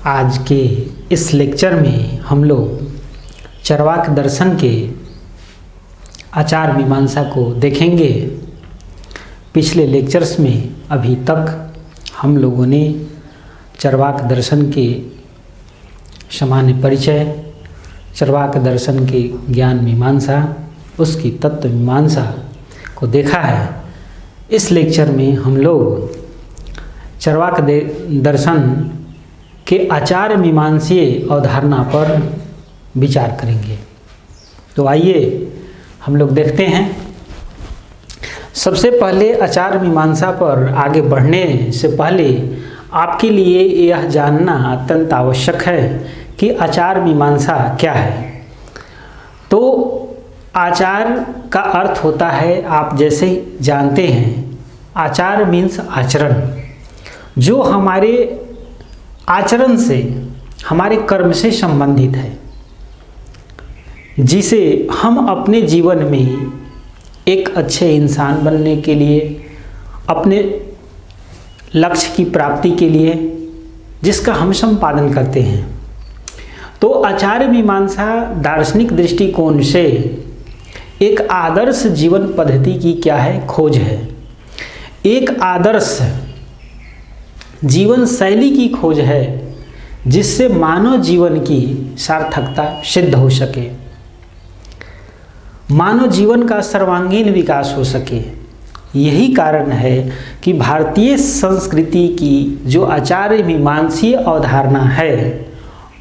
आज के इस लेक्चर में हम लोग चरवाक दर्शन के आचार मीमांसा को देखेंगे। पिछले लेक्चर्स में अभी तक हम लोगों ने चरवाक दर्शन के सामान्य परिचय, चरवाक दर्शन के ज्ञान मीमांसा, उसकी तत्व मीमांसा को देखा है। इस लेक्चर में हम लोग चरवाक दर्शन के आचार मीमांसीय अवधारणा पर विचार करेंगे। तो आइए हम लोग देखते हैं। सबसे पहले आचार मीमांसा पर आगे बढ़ने से पहले आपके लिए यह जानना अत्यंत आवश्यक है कि आचार मीमांसा क्या है। तो आचार का अर्थ होता है, आप जैसे जानते हैं, आचार मीन्स आचरण, जो हमारे आचरण से, हमारे कर्म से संबंधित है, जिसे हम अपने जीवन में एक अच्छे इंसान बनने के लिए, अपने लक्ष्य की प्राप्ति के लिए जिसका हम संपादन करते हैं। तो आचार मीमांसा दार्शनिक दृष्टिकोण से एक आदर्श जीवन पद्धति की क्या है, खोज है। एक आदर्श जीवन शैली की खोज है जिससे मानव जीवन की सार्थकता सिद्ध हो सके, मानव जीवन का सर्वांगीण विकास हो सके। यही कारण है कि भारतीय संस्कृति की जो आचार मीमांसीय अवधारणा है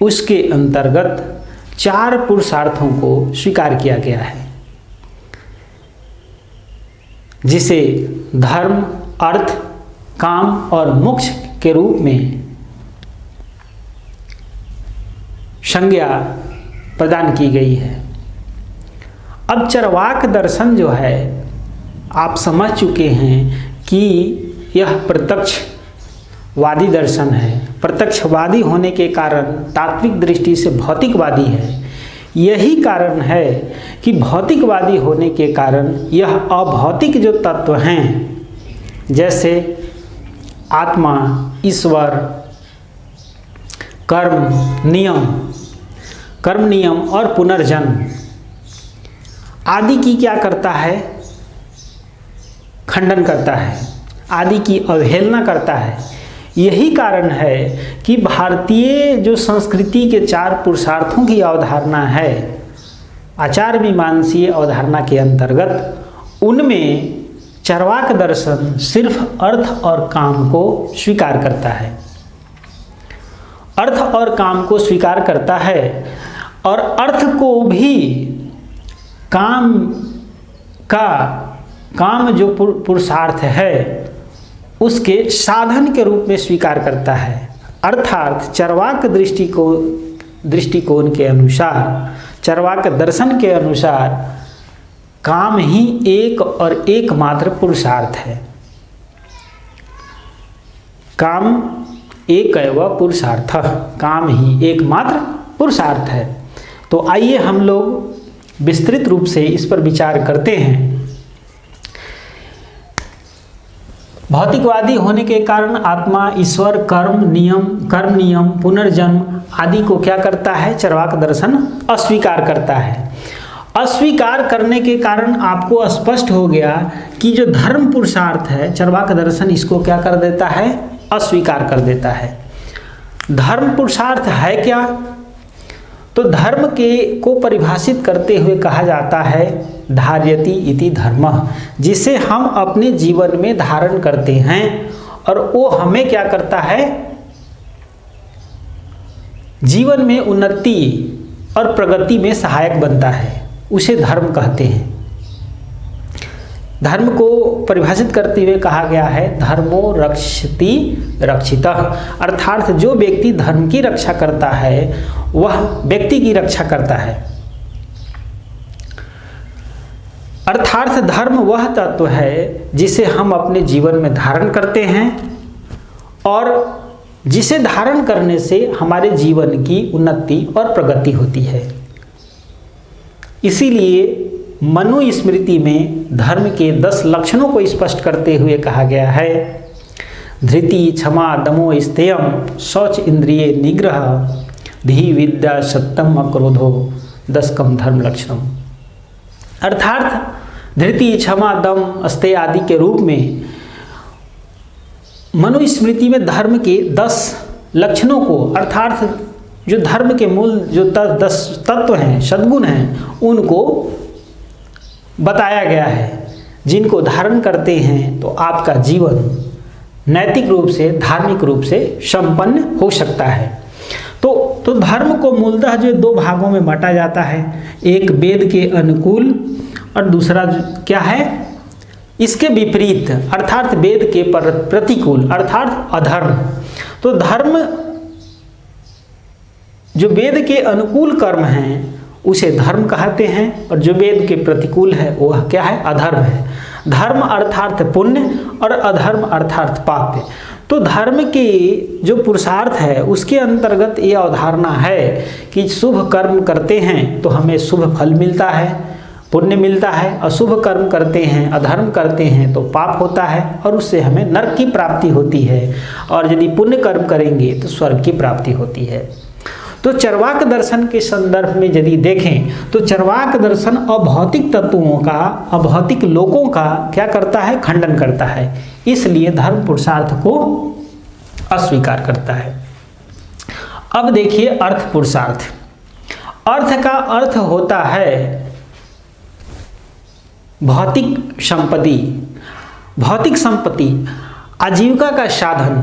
उसके अंतर्गत 4 पुरुषार्थों को स्वीकार किया गया है, जिसे धर्म, अर्थ, काम और मोक्ष के रूप में संज्ञा प्रदान की गई है। अब चरवाक दर्शन जो है, आप समझ चुके हैं कि यह प्रत्यक्षवादी दर्शन है। प्रत्यक्षवादी होने के कारण तात्विक दृष्टि से भौतिकवादी है। यही कारण है कि भौतिकवादी होने के कारण यह अभौतिक जो तत्व हैं, जैसे आत्मा, ईश्वर, कर्म नियम और पुनर्जन्म आदि की क्या करता है, खंडन करता है, आदि की अवहेलना करता है। यही कारण है कि भारतीय जो संस्कृति के 4 पुरुषार्थों की अवधारणा है, आचार मीमांसीय अवधारणा के अंतर्गत, उनमें चरवाक दर्शन सिर्फ अर्थ और काम को स्वीकार करता है। अर्थ और काम को स्वीकार करता है और अर्थ को भी काम जो पुरुषार्थ है उसके साधन के रूप में स्वीकार करता है। अर्थात चरवाक दृष्टिकोण के अनुसार, चरवाक दर्शन के अनुसार काम ही एक और एकमात्र पुरुषार्थ है। काम एक व पुरुषार्थ, काम ही एकमात्र पुरुषार्थ है। तो आइए हम लोग विस्तृत रूप से इस पर विचार करते हैं। भौतिकवादी होने के कारण आत्मा, ईश्वर, कर्म नियम, पुनर्जन्म आदि को क्या करता है, चरवाक दर्शन अस्वीकार करता है। अस्वीकार करने के कारण आपको स्पष्ट हो गया कि जो धर्म पुरुषार्थ है, चरवाक दर्शन इसको क्या कर देता है, अस्वीकार कर देता है। धर्म पुरुषार्थ है क्या? तो धर्म को परिभाषित करते हुए कहा जाता है धार्यति इति धर्मः, जिसे हम अपने जीवन में धारण करते हैं और वो हमें क्या करता है, जीवन में उन्नति और प्रगति में सहायक बनता है, उसे धर्म कहते हैं। धर्म को परिभाषित करते हुए कहा गया है धर्मो रक्षति रक्षितः, अर्थात जो व्यक्ति धर्म की रक्षा करता है वह व्यक्ति की रक्षा करता है। अर्थात धर्म वह तत्व है जिसे हम अपने जीवन में धारण करते हैं और जिसे धारण करने से हमारे जीवन की उन्नति और प्रगति होती है। इसीलिए मनुस्मृति में धर्म के 10 लक्षणों को स्पष्ट करते हुए कहा गया है, धृति क्षमा दमो स्तेयम शौच इंद्रिय निग्रह धी विद्या सत्यम अक्रोधो दशकम धर्म लक्षणम। अर्थात धृति क्षमा दम स्तेय आदि के रूप में मनुस्मृति में धर्म के 10 लक्षणों को, अर्थात जो धर्म के मूल जो 10 तत्व हैं, सद्गुण हैं, उनको बताया गया है। जिनको धारण करते हैं तो आपका जीवन नैतिक रूप से, धार्मिक रूप से संपन्न हो सकता है। तो धर्म को मूलतः जो 2 भागों में बांटा जाता है, एक वेद के अनुकूल और दूसरा क्या है, इसके विपरीत, अर्थात वेद के प्रतिकूल, अर्थात अधर्म। तो धर्म जो वेद के अनुकूल कर्म हैं उसे धर्म कहते हैं, और जो वेद के प्रतिकूल है वह क्या है, अधर्म है। धर्म अर्थात पुण्य और अधर्म अर्थात पाप। तो धर्म के जो पुरुषार्थ है उसके अंतर्गत ये अवधारणा है कि शुभ कर्म करते हैं तो हमें शुभ फल मिलता है, पुण्य मिलता है। अशुभ कर्म करते हैं, अधर्म करते हैं तो पाप होता है और उससे हमें नरक की प्राप्ति होती है, और यदि पुण्य कर्म करेंगे तो स्वर्ग की प्राप्ति होती है। तो चरवाक दर्शन के संदर्भ में यदि देखें तो चरवाक दर्शन अभौतिक तत्वों का, अभौतिक लोकों का क्या करता है, खंडन करता है। इसलिए धर्म पुरुषार्थ को अस्वीकार करता है। अब देखिए अर्थ पुरुषार्थ। अर्थ का अर्थ होता है भौतिक संपत्ति, भौतिक संपत्ति, आजीविका का साधन,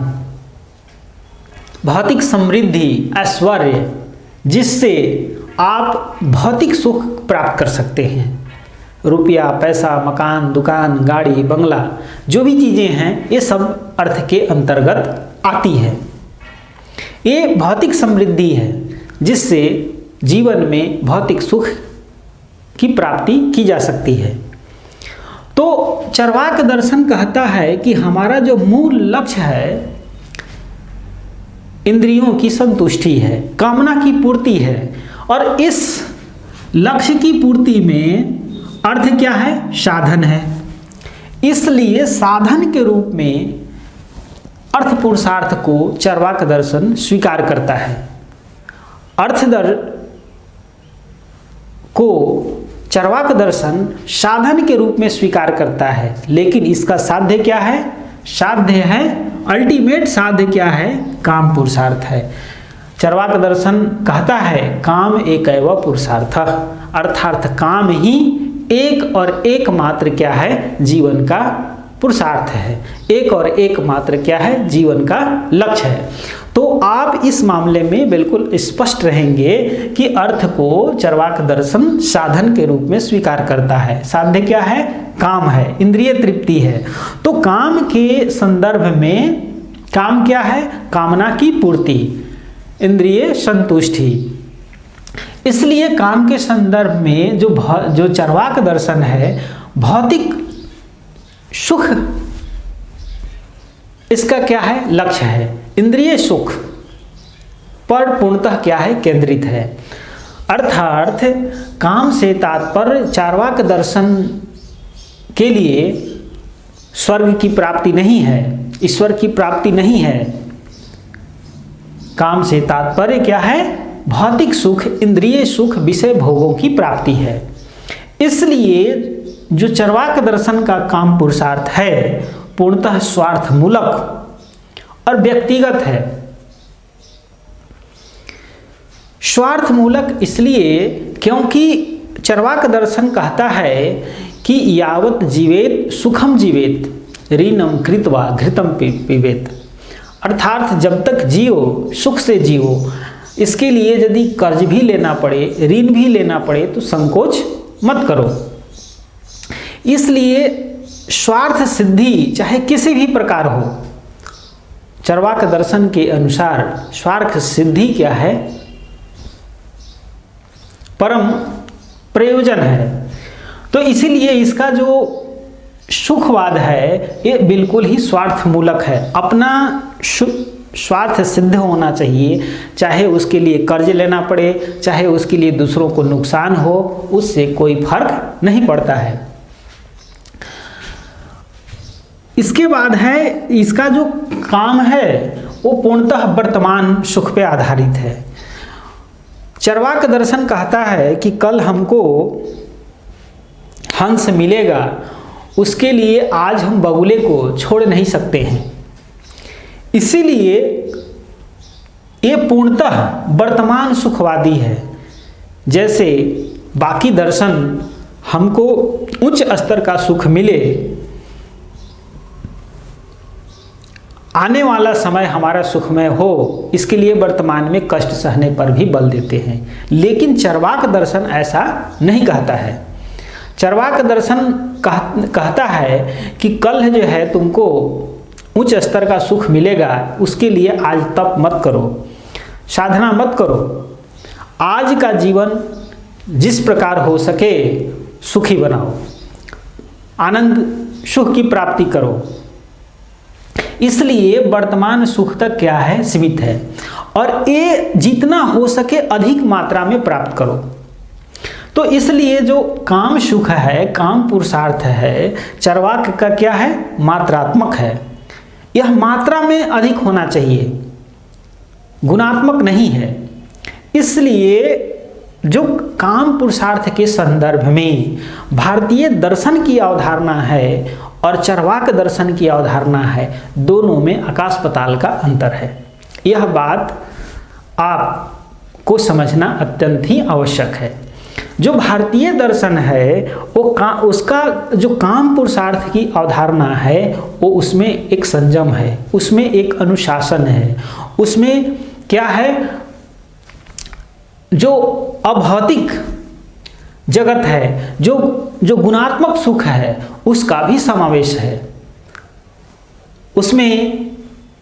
भौतिक समृद्धि, ऐश्वर्य, जिससे आप भौतिक सुख प्राप्त कर सकते हैं। रुपया, पैसा, मकान, दुकान, गाड़ी, बंगला, जो भी चीज़ें हैं ये सब अर्थ के अंतर्गत आती है। ये भौतिक समृद्धि है जिससे जीवन में भौतिक सुख की प्राप्ति की जा सकती है। तो चरवाक दर्शन कहता है कि हमारा जो मूल लक्ष्य है इंद्रियों की संतुष्टि है, कामना की पूर्ति है, और इस लक्ष्य की पूर्ति में अर्थ क्या है, साधन है। इसलिए साधन के रूप में अर्थ पुरुषार्थ को चरवाक दर्शन स्वीकार करता है। अर्थ को चरवाक दर्शन साधन के रूप में स्वीकार करता है, लेकिन इसका साध्य क्या है, साध्य है, अल्टीमेट साध्य क्या है, काम पुरुषार्थ है। चरवाक दर्शन कहता है काम एकैव पुरुषार्थः, अर्थात काम ही एक और एकमात्र क्या है, जीवन का पुरुषार्थ है, एक और एकमात्र क्या है, जीवन का लक्ष्य है। तो आप इस मामले में बिल्कुल स्पष्ट रहेंगे कि अर्थ को चरवाक दर्शन साधन के रूप में स्वीकार करता है। साध्य क्या है, काम है, इंद्रिय तृप्ति है। तो काम के संदर्भ में काम क्या है, कामना की पूर्ति, इंद्रिय संतुष्टि। इसलिए काम के संदर्भ में जो चरवाक दर्शन है, भौतिक सुख इसका क्या है, लक्ष्य है, इंद्रिय सुख पर पूर्णतः क्या है, केंद्रित है। अर्थात काम से तात्पर्य चार्वाक दर्शन के लिए स्वर्ग की प्राप्ति नहीं है, ईश्वर की प्राप्ति नहीं है। काम से तात्पर्य क्या है, भौतिक सुख, इंद्रिय सुख, विषय भोगों की प्राप्ति है। इसलिए जो चरवाक दर्शन का काम पुरुषार्थ है पूर्णतः स्वार्थ मूलक और व्यक्तिगत है। स्वार्थ मूलक इसलिए क्योंकि चरवाक दर्शन कहता है कि यावत जीवेत सुखम जीवेत ऋणम कृत्वा घृतम पिबेत, अर्थात जब तक जियो सुख से जियो। इसके लिए यदि कर्ज भी लेना पड़े, ऋण भी लेना पड़े तो संकोच मत करो। इसलिए स्वार्थ सिद्धि चाहे किसी भी प्रकार हो, चरवाक दर्शन के अनुसार स्वार्थ सिद्धि क्या है, परम प्रयोजन है। तो इसीलिए इसका जो सुखवाद है ये बिल्कुल ही स्वार्थ मूलक है। अपना स्वार्थ सिद्ध होना चाहिए, चाहे उसके लिए कर्ज लेना पड़े, चाहे उसके लिए दूसरों को नुकसान हो, उससे कोई फर्क नहीं पड़ता है। इसके बाद है इसका जो काम है वो पूर्णतः वर्तमान सुख पे आधारित है। चरवाक दर्शन कहता है कि कल हमको हंस मिलेगा, उसके लिए आज हम बगुले को छोड़ नहीं सकते हैं। इसीलिए ये पूर्णतः वर्तमान सुखवादी है। जैसे बाकी दर्शन हमको उच्च स्तर का सुख मिले, आने वाला समय हमारा सुखमय हो, इसके लिए वर्तमान में कष्ट सहने पर भी बल देते हैं। लेकिन चरवाक दर्शन ऐसा नहीं कहता है। चरवाक दर्शन कहता है कि कल जो है तुमको उच्च स्तर का सुख मिलेगा, उसके लिए आज तप मत करो, साधना मत करो, आज का जीवन जिस प्रकार हो सके सुखी बनाओ, आनंद सुख की प्राप्ति करो। इसलिए वर्तमान सुख तक क्या है, सीमित है, और ये जितना हो सके अधिक मात्रा में प्राप्त करो। तो इसलिए जो काम सुख है, काम पुरुषार्थ है, चरवाक का क्या है, मात्रात्मक है। यह मात्रा में अधिक होना चाहिए, गुणात्मक नहीं है। इसलिए जो काम पुरुषार्थ के संदर्भ में भारतीय दर्शन की अवधारणा है और चरवाक दर्शन की अवधारणा है, दोनों में आकाश पाताल का अंतर है। यह बात आपको समझना अत्यंत ही आवश्यक है। जो भारतीय दर्शन है वो उसका जो काम पुरुषार्थ की अवधारणा है वो उसमें एक संयम है, उसमें एक अनुशासन है, उसमें क्या है, जो अभौतिक जगत है, जो गुणात्मक सुख है, उसका भी समावेश है। उसमें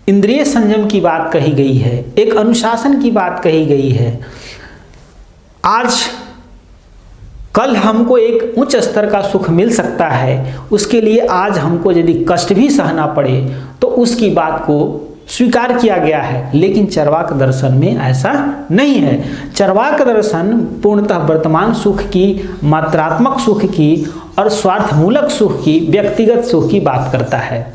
इंद्रिय संयम की बात कही गई है, एक अनुशासन की बात कही गई है। आज कल हमको एक उच्च स्तर का सुख मिल सकता है, उसके लिए आज हमको यदि कष्ट भी सहना पड़े तो उसकी बात को स्वीकार किया गया है। लेकिन चरवाक दर्शन में ऐसा नहीं है। चरवाक दर्शन पूर्णतः वर्तमान सुख की, मात्रात्मक सुख की और स्वार्थमूलक सुख की, व्यक्तिगत सुख की बात करता है।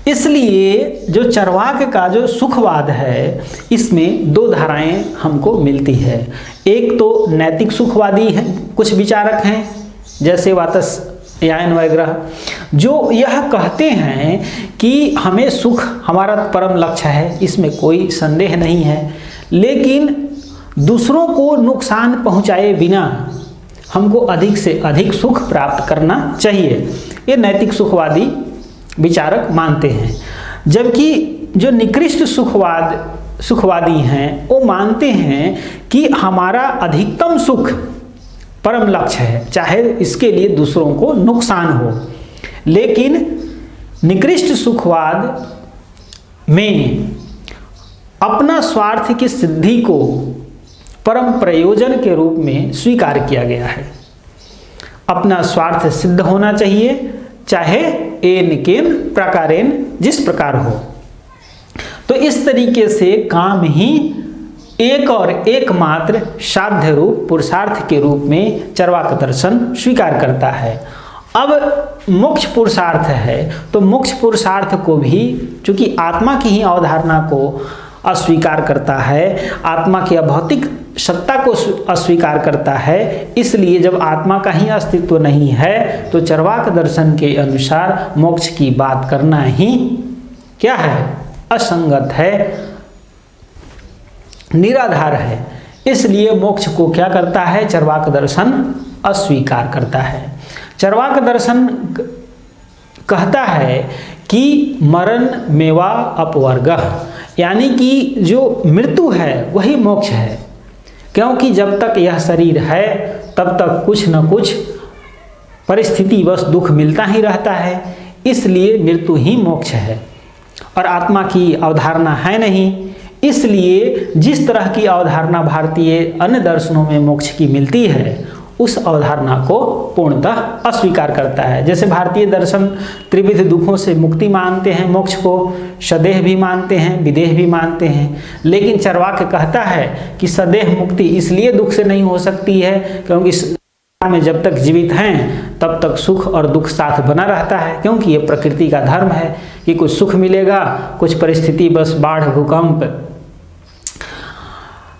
इसलिए जो चरवाक का जो सुखवाद है, इसमें दो धाराएं हमको मिलती है। एक तो नैतिक सुखवादी है, कुछ विचारक हैं जैसे वात्स्यायन वगैरह, जो यह कहते हैं कि हमें सुख हमारा परम लक्ष्य है, इसमें कोई संदेह नहीं है, लेकिन दूसरों को नुकसान पहुंचाए बिना हमको अधिक से अधिक सुख प्राप्त करना चाहिए। ये नैतिक सुखवादी विचारक मानते हैं। जबकि जो निकृष्ट सुखवादी हैं वो मानते हैं कि हमारा अधिकतम सुख परम लक्ष्य है, चाहे इसके लिए दूसरों को नुकसान हो। लेकिन निकृष्ट सुखवाद में अपना स्वार्थ की सिद्धि को परम प्रयोजन के रूप में स्वीकार किया गया है। अपना स्वार्थ सिद्ध होना चाहिए, चाहे एन केन प्रकारेण जिस प्रकार हो। तो इस तरीके से काम ही एक और एकमात्र साध्य रूप पुरुषार्थ के रूप में चरवाक दर्शन स्वीकार करता है। अब मोक्ष पुरुषार्थ है, तो मोक्ष पुरुषार्थ को भी चूंकि आत्मा की ही अवधारणा को अस्वीकार करता है, आत्मा की अभौतिक सत्ता को अस्वीकार करता है, इसलिए जब आत्मा का ही अस्तित्व नहीं है तो चरवाक दर्शन के अनुसार मोक्ष की बात करना ही क्या है, असंगत है, निराधार है। इसलिए मोक्ष को क्या करता है, चरवाक दर्शन अस्वीकार करता है। चरवाक दर्शन कहता है कि मरण मेवा अपवर्गः, यानी कि जो मृत्यु है वही मोक्ष है, क्योंकि जब तक यह शरीर है तब तक कुछ न कुछ परिस्थिति बस दुख मिलता ही रहता है, इसलिए मृत्यु ही मोक्ष है और आत्मा की अवधारणा है नहीं। इसलिए जिस तरह की अवधारणा भारतीय अन्य दर्शनों में मोक्ष की मिलती है, उस अवधारणा को पूर्णतः अस्वीकार करता है। जैसे भारतीय दर्शन त्रिविध दुखों से मुक्ति मानते हैं, मोक्ष को सदेह भी मानते हैं, विदेह भी मानते हैं, लेकिन चरवाक कहता है कि सदेह मुक्ति इसलिए दुख से नहीं हो सकती है क्योंकि में जब तक जीवित हैं तब तक सुख और दुख साथ बना रहता है, क्योंकि ये प्रकृति का धर्म है कि कुछ सुख मिलेगा, कुछ परिस्थिति बस बाढ़, भूकंप,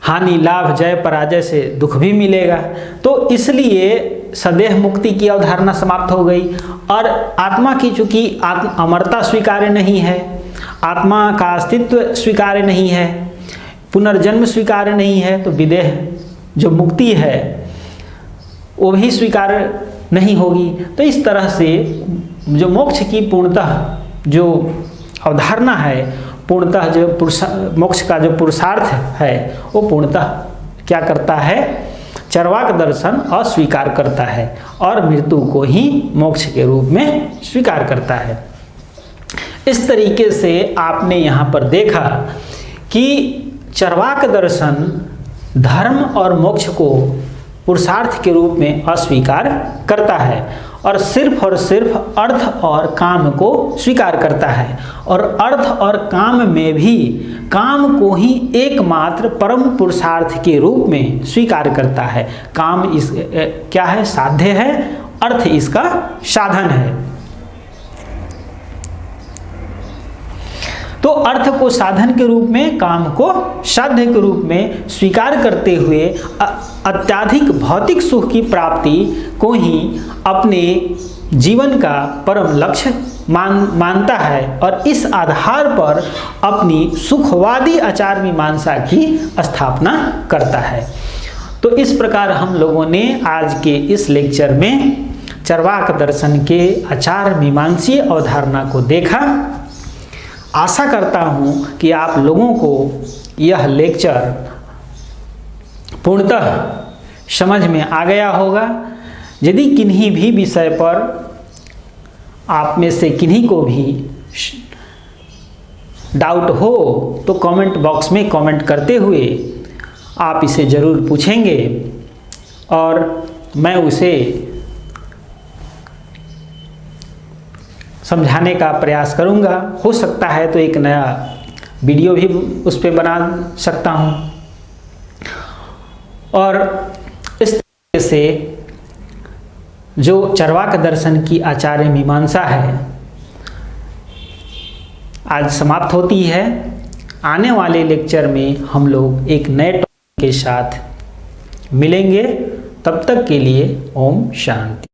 हानि, लाभ, जय पराजय से दुख भी मिलेगा। तो इसलिए सदेह मुक्ति की अवधारणा समाप्त हो गई और आत्मा की चूंकि अमरता स्वीकार्य नहीं है, आत्मा का अस्तित्व स्वीकार्य नहीं है, पुनर्जन्म स्वीकार्य नहीं है, तो विदेह जो मुक्ति है वो भी स्वीकार नहीं होगी। तो इस तरह से जो मोक्ष की पूर्णतः जो अवधारणा है, पूर्णतः जो मोक्ष का जो पुरुषार्थ है वो पूर्णतः क्या करता है, चरवाक दर्शन अस्वीकार करता है और मृत्यु को ही मोक्ष के रूप में स्वीकार करता है। इस तरीके से आपने यहाँ पर देखा कि चरवाक दर्शन धर्म और मोक्ष को पुरुषार्थ के रूप में अस्वीकार करता है और सिर्फ अर्थ और काम को स्वीकार करता है, और अर्थ और काम में भी काम को ही एकमात्र परम पुरुषार्थ के रूप में स्वीकार करता है। काम इस क्या है, साध्य है, अर्थ इसका साधन है। तो अर्थ को साधन के रूप में, काम को साध्य के रूप में स्वीकार करते हुए अत्याधिक भौतिक सुख की प्राप्ति को ही अपने जीवन का परम लक्ष्य मानता है और इस आधार पर अपनी सुखवादी आचार मीमांसा की स्थापना करता है। तो इस प्रकार हम लोगों ने आज के इस लेक्चर में चरवाक दर्शन के आचार मीमांसीय अवधारणा को देखा। आशा करता हूँ कि आप लोगों को यह लेक्चर पूर्णतः समझ में आ गया होगा। यदि किन्हीं भी विषय पर आप में से किन्हीं को भी डाउट हो तो कमेंट बॉक्स में कमेंट करते हुए आप इसे ज़रूर पूछेंगे और मैं उसे समझाने का प्रयास करूंगा। हो सकता है तो एक नया वीडियो भी उस पर बना सकता हूं। और इस तरीके से जो चरवाक दर्शन की आचार्य मीमांसा है आज समाप्त होती है। आने वाले लेक्चर में हम लोग एक नए टॉपिक के साथ मिलेंगे। तब तक के लिए ओम शांति।